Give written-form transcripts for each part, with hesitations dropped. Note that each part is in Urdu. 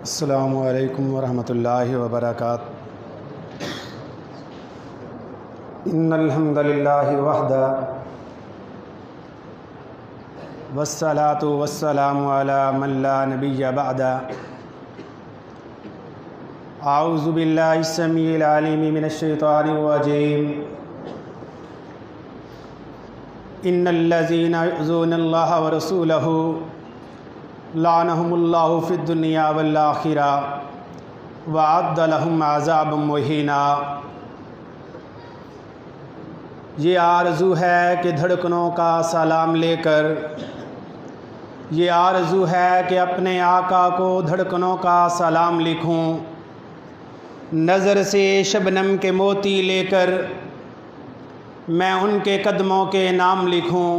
السلام علیکم ورحمۃ اللہ وبرکاتہ۔ ان الحمد للہ وحدہ والصلاۃ والسلام علی من لا نبی بعدہ۔ اعوذ باللہ السمیع العلیم من الشیطان الرجیم۔ ان الذین یؤذون اللہ ورسولہ لعنہم اللہ فی الدنیا والآخرہ وأعد لہم عذابا مہینا۔ یہ آرزو ہے کہ دھڑکنوں کا سلام لے کر، یہ آرزو ہے کہ اپنے آقا کو دھڑکنوں کا سلام لکھوں، نظر سے شبنم کے موتی لے کر میں ان کے قدموں کے نام لکھوں۔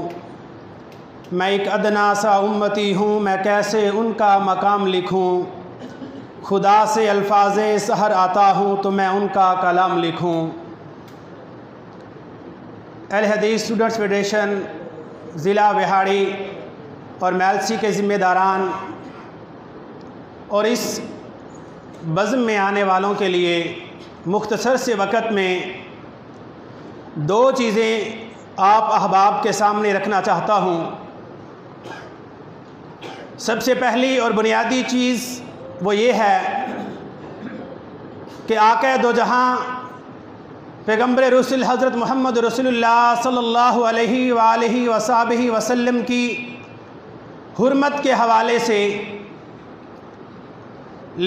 میں ایک ادنا سا امتی ہوں، میں کیسے ان کا مقام لکھوں۔ خدا سے الفاظ سحر آتا ہوں تو میں ان کا کلام لکھوں۔ اہل حدیث اسٹوڈنٹس فیڈریشن ضلع وہاڑی اور میلسی کے ذمہ داران اور اس بزم میں آنے والوں کے لیے مختصر سے وقت میں دو چیزیں آپ احباب کے سامنے رکھنا چاہتا ہوں۔ سب سے پہلی اور بنیادی چیز وہ یہ ہے کہ آقا دو جہاں پیغمبر رسول حضرت محمد رسول اللہ صلی اللہ علیہ وآلہ وصحبہ وسلم کی حرمت کے حوالے سے،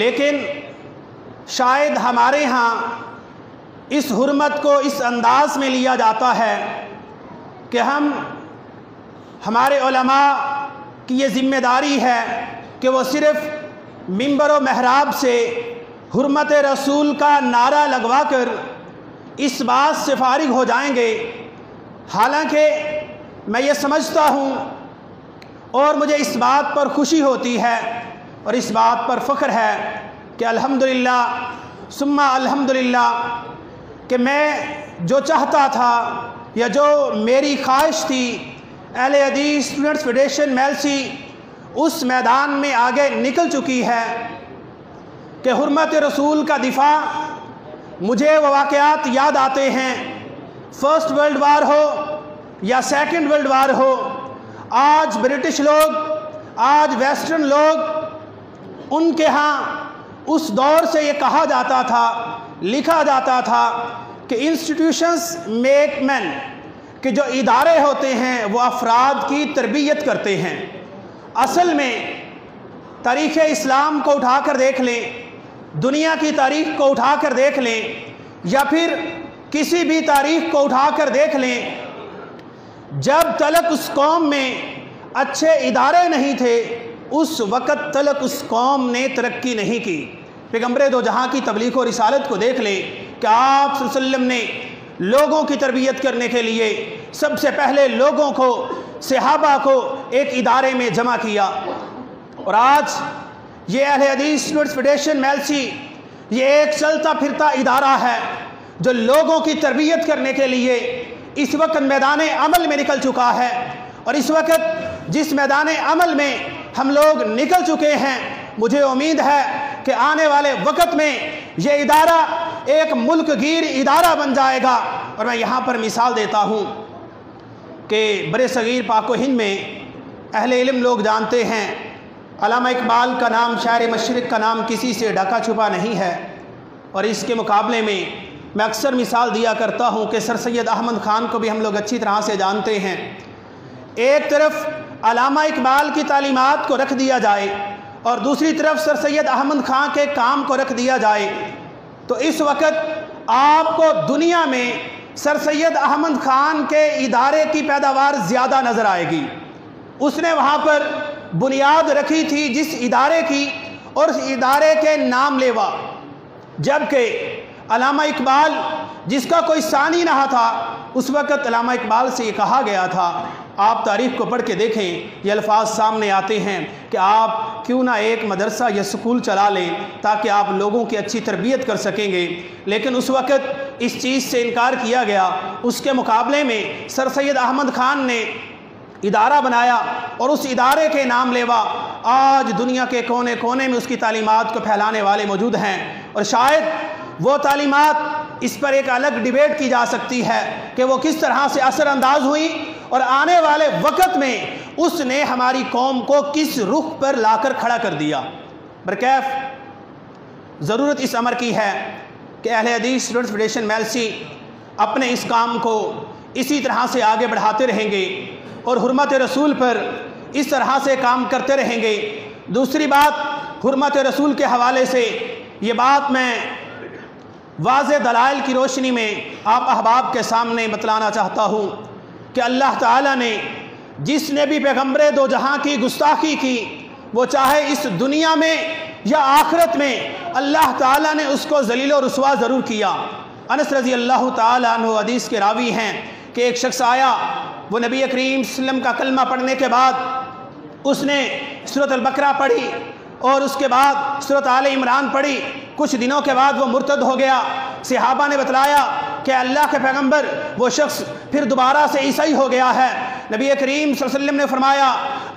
لیکن شاید ہمارے ہاں اس حرمت کو اس انداز میں لیا جاتا ہے کہ ہمارے علماء کی یہ ذمہ داری ہے کہ وہ صرف منبر و محراب سے حرمت رسول کا نعرہ لگوا کر اس بات سے فارغ ہو جائیں گے۔ حالانکہ میں یہ سمجھتا ہوں اور مجھے اس بات پر خوشی ہوتی ہے اور اس بات پر فخر ہے کہ الحمدللہ ثم الحمدللہ کہ میں جو چاہتا تھا یا جو میری خواہش تھی، اہل حدیث اسٹوڈنٹس فیڈریشن میلسی اس میدان میں آگے نکل چکی ہے کہ حرمت رسول کا دفاع، مجھے وہ واقعات یاد آتے ہیں، فرسٹ ورلڈ وار ہو یا سیکنڈ ورلڈ وار ہو، آج برٹش لوگ، آج ویسٹرن لوگ، ان کے ہاں اس دور سے یہ کہا جاتا تھا، لکھا جاتا تھا کہ انسٹیٹیوشنز میک مین، کہ جو ادارے ہوتے ہیں وہ افراد کی تربیت کرتے ہیں۔ اصل میں تاریخ اسلام کو اٹھا کر دیکھ لیں، دنیا کی تاریخ کو اٹھا کر دیکھ لیں، یا پھر کسی بھی تاریخ کو اٹھا کر دیکھ لیں، جب تلک اس قوم میں اچھے ادارے نہیں تھے اس وقت تلک اس قوم نے ترقی نہیں کی۔ پیغمبر دو جہاں کی تبلیغ و رسالت کو دیکھ لیں کہ آپ صلی اللہ علیہ وسلم نے لوگوں کی تربیت کرنے کے لیے سب سے پہلے لوگوں کو، صحابہ کو ایک ادارے میں جمع کیا، اور آج یہ اہل حدیث اسٹوڈنٹس فیڈریشن میلسی یہ ایک چلتا پھرتا ادارہ ہے جو لوگوں کی تربیت کرنے کے لیے اس وقت میدان عمل میں نکل چکا ہے۔ اور اس وقت جس میدان عمل میں ہم لوگ نکل چکے ہیں، مجھے امید ہے کہ آنے والے وقت میں یہ ادارہ ایک ملک گیر ادارہ بن جائے گا۔ اور میں یہاں پر مثال دیتا ہوں کہ برِ صغیر پاک و ہند میں اہل علم لوگ جانتے ہیں، علامہ اقبال کا نام، شاعر مشرق کا نام کسی سے ڈھکا چھپا نہیں ہے، اور اس کے مقابلے میں میں اکثر مثال دیا کرتا ہوں کہ سر سید احمد خان کو بھی ہم لوگ اچھی طرح سے جانتے ہیں۔ ایک طرف علامہ اقبال کی تعلیمات کو رکھ دیا جائے اور دوسری طرف سر سید احمد خان کے کام کو رکھ دیا جائے تو اس وقت آپ کو دنیا میں سر سید احمد خان کے ادارے کی پیداوار زیادہ نظر آئے گی۔ اس نے وہاں پر بنیاد رکھی تھی جس ادارے کی، اور اس ادارے کے نام لیوا، جبکہ علامہ اقبال جس کا کوئی ثانی نہ تھا، اس وقت علامہ اقبال سے یہ کہا گیا تھا آپ تاریخ کو پڑھ کے دیکھیں، یہ الفاظ سامنے آتے ہیں کہ آپ کیوں نہ ایک مدرسہ یا سکول چلا لیں تاکہ آپ لوگوں کی اچھی تربیت کر سکیں گے، لیکن اس وقت اس چیز سے انکار کیا گیا۔ اس کے مقابلے میں سر سید احمد خان نے ادارہ بنایا اور اس ادارے کے نام لیوا آج دنیا کے کونے کونے میں اس کی تعلیمات کو پھیلانے والے موجود ہیں، اور شاید وہ تعلیمات اس پر ایک الگ ڈیبیٹ کی جا سکتی ہے کہ وہ کس طرح سے اثر انداز ہوئی اور آنے والے وقت میں اس نے ہماری قوم کو کس رخ پر لا کر کھڑا کر دیا۔ برکیف ضرورت اس امر کی ہے کہ اہل حدیث اسٹوڈنٹس فیڈریشن میلسی اپنے اس کام کو اسی طرح سے آگے بڑھاتے رہیں گے اور حرمت رسول پر اس طرح سے کام کرتے رہیں گے۔ دوسری بات، حرمت رسول کے حوالے سے یہ بات میں واضح دلائل کی روشنی میں آپ احباب کے سامنے بتلانا چاہتا ہوں کہ اللہ تعالیٰ نے جس نے بھی پیغمبر دو جہاں کی گستاخی کی، وہ چاہے اس دنیا میں یا آخرت میں، اللہ تعالیٰ نے اس کو ذلیل و رسوا ضرور کیا۔ انس رضی اللہ تعالیٰ عنہ حدیث کے راوی ہیں کہ ایک شخص آیا، وہ نبی کریم صلی اللہ علیہ وسلم کا کلمہ پڑھنے کے بعد اس نے سورۃ البقرہ پڑھی اور اس کے بعد سورۃ آل عمران پڑھی۔ کچھ دنوں کے بعد وہ مرتد ہو گیا۔ صحابہ نے بتلایا کہ اللہ کے پیغمبر وہ شخص پھر دوبارہ سے عیسائی ہو گیا ہے۔ نبی کریم صلی اللہ علیہ وسلم نے فرمایا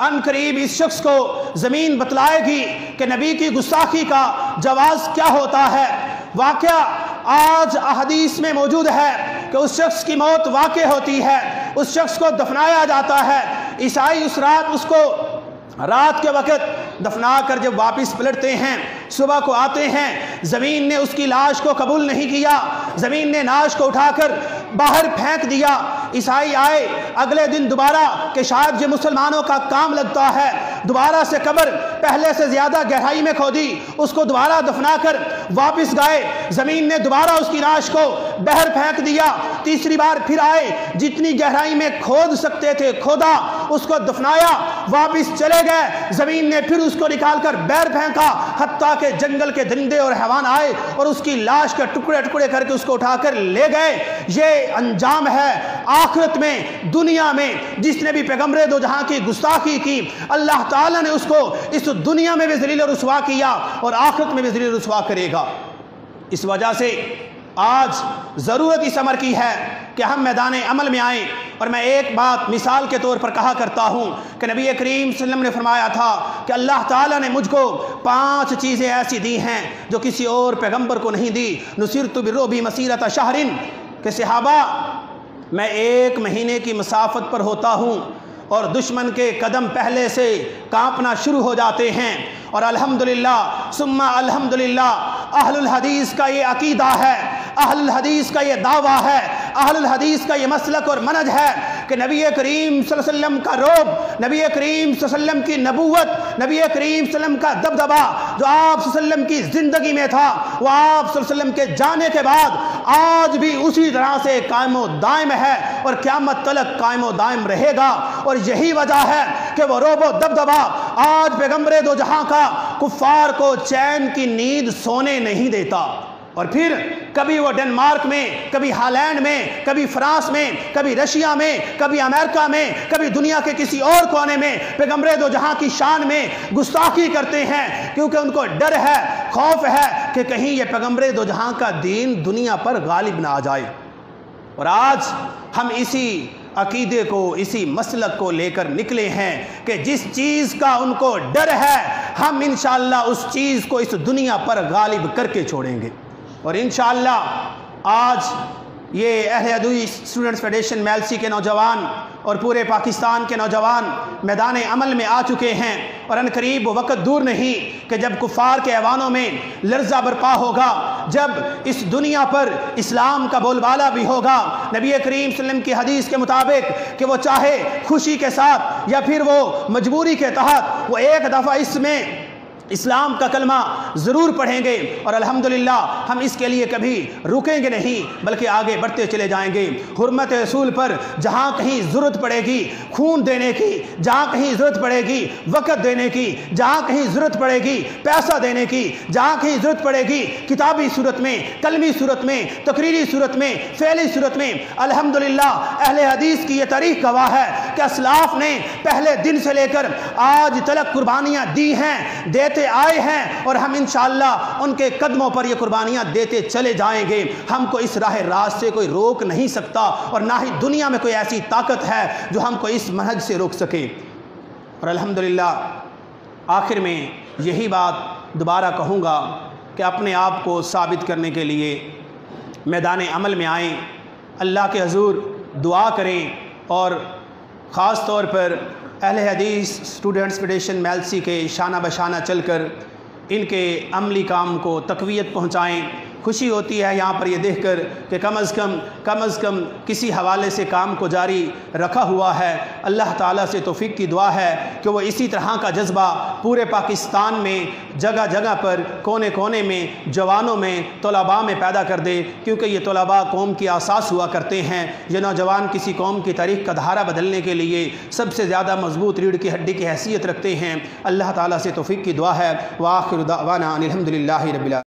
ان قریب اس شخص کو زمین بتلائے گی کہ نبی کی گستاخی کا جواز کیا ہوتا ہے۔ واقعہ آج احادیث میں موجود ہے کہ اس شخص کی موت واقع ہوتی ہے، اس شخص کو دفنایا جاتا ہے۔ عیسائی اس رات اس کو رات کے وقت دفنا کر جب واپس پلٹتے ہیں، صبح کو آتے ہیں، زمین نے اس کی لاش کو قبول نہیں کیا، زمین نے لاش کو اٹھا کر باہر پھینک دیا۔ عیسائی آئے اگلے دن دوبارہ کہ شاید یہ مسلمانوں کا کام لگتا ہے، دوبارہ سے قبر پہلے سے زیادہ گہرائی میں کھودی، اس کو دوبارہ دفنا کر واپس گئے، زمین نے دوبارہ اس کی لاش کو باہر پھینک دیا۔ تیسری بار پھر آئے، جتنی گہرائی میں کھود سکتے تھے کھودا، اس کو دفنایا، واپس چلے گئے، زمین نے پھر اس کو نکال کر باہر پھینکا، حتیٰ کہ جنگل کے درندے اور حیوان آئے اور اس کی لاش کے ٹکڑے ٹکڑے کر کے اس کو اٹھا کر لے گئے۔ یہ انجام ہے آخرت میں، دنیا میں جس نے بھی پیغمبر دو جہاں کی گستاخی کی، اللہ تعالیٰ نے اس کو اس دنیا میں بھی ذلیل و رسوا کیا اور آخرت میں بھی ذلیل و رسوا کرے گا۔ اس وجہ سے آج ضرورت اس امر کی ہے کہ ہم میدان عمل میں آئیں، اور میں ایک بات مثال کے طور پر کہا کرتا ہوں کہ نبی کریم صلی اللہ علیہ وسلم نے فرمایا تھا کہ اللہ تعالیٰ نے مجھ کو 5 چیزیں ایسی دی ہیں جو کسی اور پیغمبر کو نہیں دی۔ نصرت بالرعب مسیرۃ شہر، کہ صحابہ میں 1 مہینے کی مسافت پر ہوتا ہوں اور دشمن کے قدم پہلے سے کانپنا شروع ہو جاتے ہیں، اور الحمدللہ ثم الحمدللہ اہل الحدیث کا یہ عقیدہ ہے، اہل الحدیث کا یہ دعویٰ ہے، اہل الحدیث کا یہ مسلک اور منہج ہے کہ نبی کریم صلی اللہ علیہ وسلم کا رعب، نبی کریم صلی اللہ علیہ وسلم کی نبوت، نبی کریم صلی اللہ علیہ وسلم کا دبدبہ جو آپ صلی اللہ علیہ وسلم کی زندگی میں تھا، وہ آپ صلی اللہ علیہ وسلم کے جانے کے بعد آج بھی اسی طرح سے قائم و دائم ہے اور قیامت تلک قائم و دائم رہے گا۔ اور یہی وجہ ہے کہ وہ رعب و دبدبہ آج پیغمبر دو جہاں کا کفار کو چین کی نیند سونے نہیں دیتا۔ اور پھر کبھی وہ ڈنمارک میں، کبھی ہالینڈ میں، کبھی فرانس میں، کبھی رشیا میں، کبھی امریکہ میں، کبھی دنیا کے کسی اور کونے میں پیغمبر دو جہاں کی شان میں گستاخی کرتے ہیں، کیونکہ ان کو ڈر ہے، خوف ہے کہ کہیں یہ پیغمبر دو جہاں کا دین دنیا پر غالب نہ آ جائے۔ اور آج ہم اسی عقیدے کو، اسی مسلک کو لے کر نکلے ہیں کہ جس چیز کا ان کو ڈر ہے، ہم انشاءاللہ اس چیز کو اس دنیا پر غالب کر کے چھوڑیں گے۔ اور انشاءاللہ آج یہ اہل حدیث اسٹوڈنٹس فیڈریشن میلسی کے نوجوان اور پورے پاکستان کے نوجوان میدان عمل میں آ چکے ہیں، اور ان قریب وہ وقت دور نہیں کہ جب کفار کے ایوانوں میں لرزہ برپا ہوگا، جب اس دنیا پر اسلام کا بول بالا بھی ہوگا۔ نبی کریم صلی اللہ علیہ وسلم کی حدیث کے مطابق کہ وہ چاہے خوشی کے ساتھ یا پھر وہ مجبوری کے تحت وہ ایک دفعہ اس میں اسلام کا کلمہ ضرور پڑھیں گے، اور الحمدللہ ہم اس کے لیے کبھی رکیں گے نہیں بلکہ آگے بڑھتے چلے جائیں گے۔ حرمت رسول پر جہاں کہیں ضرورت پڑے گی خون دینے کی، جہاں کہیں ضرورت پڑے گی وقت دینے کی، جہاں کہیں ضرورت پڑے گی پیسہ دینے کی، جہاں کہیں ضرورت پڑے گی کتابی صورت میں، قلمی صورت میں، تقریری صورت میں، فعلی صورت میں، الحمدللہ اہل حدیث کی یہ تاریخ گواہ ہے کہ اسلاف نے پہلے دن سے لے کر آج تلک قربانیاں دی ہیں، دیتے آئے ہیں، اور ہم انشاءاللہ ان کے قدموں پر یہ قربانیاں دیتے چلے جائیں گے۔ ہم کو اس راہ راست سے کوئی روک نہیں سکتا، اور نہ ہی دنیا میں کوئی ایسی طاقت ہے جو ہم کو اس منہج سے روک سکے۔ اور الحمدللہ آخر میں یہی بات دوبارہ کہوں گا کہ اپنے آپ کو ثابت کرنے کے لیے میدان عمل میں آئیں، اللہ کے حضور دعا کریں، اور خاص طور پر اہل حدیث اسٹوڈنٹس فیڈریشن میلسی کے شانہ بشانہ چل کر ان کے عملی کام کو تقویت پہنچائیں۔ خوشی ہوتی ہے یہاں پر یہ دیکھ کر کہ کم از کم کسی حوالے سے کام کو جاری رکھا ہوا ہے۔ اللہ تعالیٰ سے توفیق کی دعا ہے کہ وہ اسی طرح کا جذبہ پورے پاکستان میں جگہ جگہ پر کونے کونے میں جوانوں میں طلباء میں پیدا کر دے، کیونکہ یہ طلباء قوم کی اساس ہوا کرتے ہیں۔ یہ نوجوان کسی قوم کی تاریخ کا دھارا بدلنے کے لیے سب سے زیادہ مضبوط ریڑھ کی ہڈی کی حیثیت رکھتے ہیں۔ اللہ تعالیٰ سے توفیق کی دعا ہے۔ وآخر دعوانا ان الحمد للہ رب العالمین۔